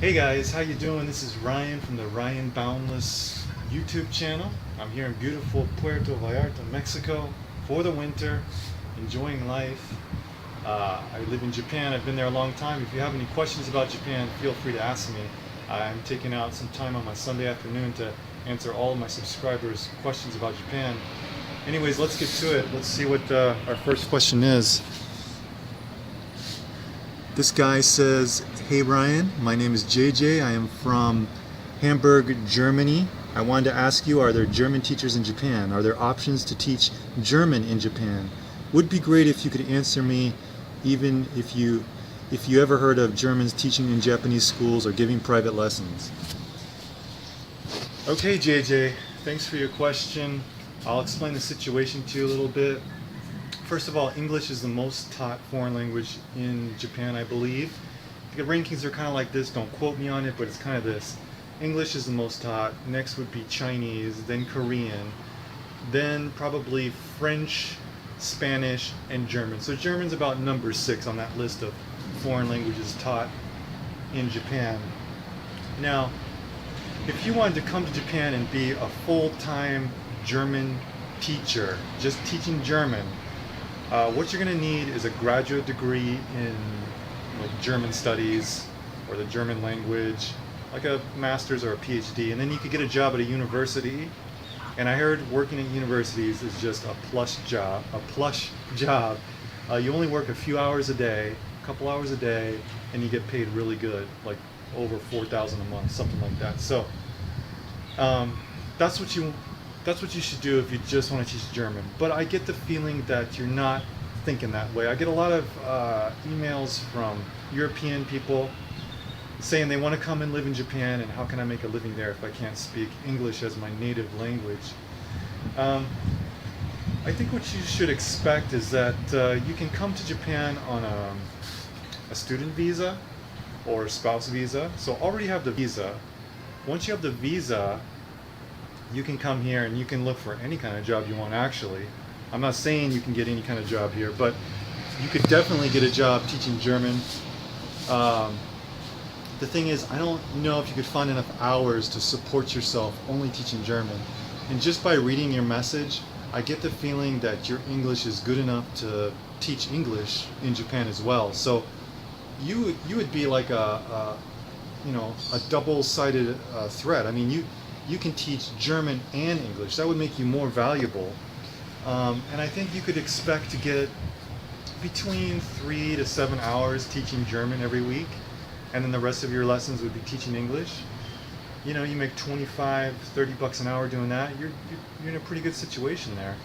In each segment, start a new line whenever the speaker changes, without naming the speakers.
Hey guys, how you doing? This is Ryan from the Ryan Boundless YouTube channel. I'm here in beautiful Puerto Vallarta, Mexico for the winter, enjoying life. I live in Japan. I've been there a long time. If you have any questions about Japan, feel free to ask me. I'm taking out some time on my Sunday afternoon to answer all of my subscribers' questions about Japan. Anyways, let's get to it. Let's see what our first question is. This guy says, "Hey Ryan, my name is JJ. I am from Hamburg, Germany. I wanted to ask you, are there German teachers in Japan? Are there options to teach German in Japan? Would be great if you could answer me, even if you ever heard of Germans teaching in Japanese schools or giving private lessons." Okay, JJ, thanks for your question. I'll explain the situation to you a little bit. First of all, English is the most taught foreign language in Japan, I believe. The rankings are kind of like this. Don't quote me on it, but it's kind of this. English is the most taught. Next would be Chinese, then Korean, then probably French, Spanish, and German. So German's about number 6 on that list of foreign languages taught in Japan. Now, if you wanted to come to Japan and be a full-time German teacher, just teaching German, what you're going to need is a graduate degree in like German studies or the German language, like a master's or a PhD, and then you could get a job at a university. And I heard working at universities is just a plush job. You only work a few hours a day, a couple hours a day, and you get paid really good, like over 4,000 a month, something like that. So um, that's what you should do if you just want to teach German. But I get the feeling that you're not thinking that way. I get a lot of emails from European people saying they want to come and live in Japan, and how can I make a living there if I can't speak English as my native language? I think what you should expect is that you can come to Japan on a student visa or a spouse visa. So already have the visa. Once you have the visa, you can come here and you can look for any kind of job you want, actually. I'm not saying you can get any kind of job here, but you could definitely get a job teaching German. The thing is, I don't know if you could find enough hours to support yourself only teaching German. And just by reading your message, I get the feeling that your English is good enough to teach English in Japan as well. So you would be like a double-sided threat. I mean, you can teach German and English. That would make you more valuable. And I think you could expect to get between 3 to 7 hours teaching German every week, and then the rest of your lessons would be teaching English. You know, you make 25, 30 bucks an hour doing that. You're in a pretty good situation there.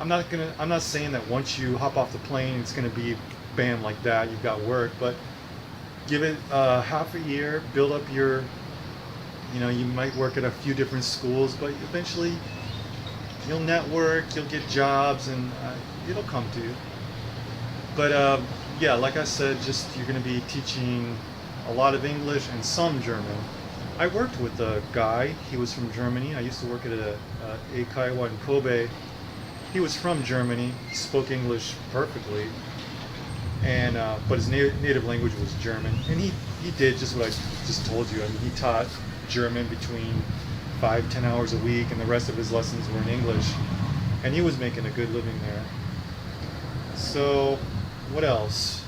I'm not saying that once you hop off the plane, it's gonna be bam like that. You've got work, but give it half a year, build up your. You might work at a few different schools, but eventually you'll network, you'll get jobs, and it'll come to you. But yeah, like I said, just you're going to be teaching a lot of English and some German. I worked with a guy. He was from Germany. I used to work at a Eikaiwa in Kobe. He was from Germany. He spoke English perfectly, and but his native language was German. And he did just what I just told you. I mean, he taught German between 5-10 hours a week, and the rest of his lessons were in English, and he was making a good living there. So what else?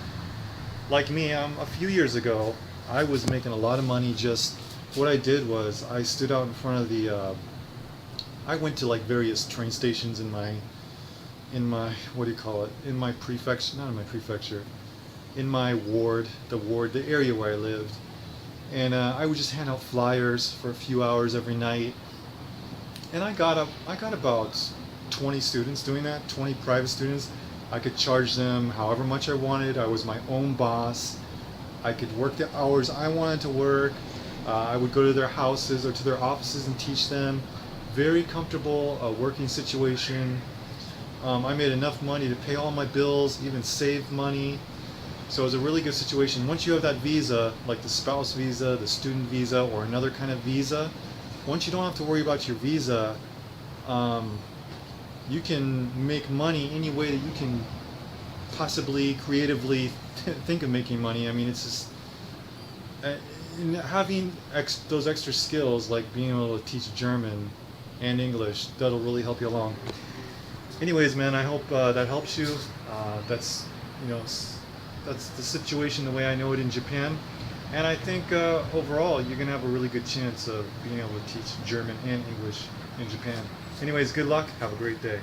Like me, a few years ago, I was making a lot of money. Just what I did was I stood out in front of the I went to like various train stations in my what do you call it, in my prefecture, not in my prefecture, in my ward, the area where I lived. And I would just hand out flyers for a few hours every night, and I got about 20 students doing that, 20 private students. I could charge them however much I wanted. I was my own boss. I could work the hours I wanted to work. I would go to their houses or to their offices and teach them. Very comfortable working situation. I made enough money to pay all my bills, even save money. So it was a really good situation. Once you have that visa, like the spouse visa, the student visa, or another kind of visa, once you don't have to worry about your visa, you can make money any way that you can possibly creatively think of making money. I mean, it's just in having those extra skills like being able to teach German and English, that'll really help you along. Anyways, man, I hope that helps you. That's you know that's the situation the way I know it in Japan, and I think overall you're gonna have a really good chance of being able to teach German and English in Japan. Anyways, good luck. Have a great day.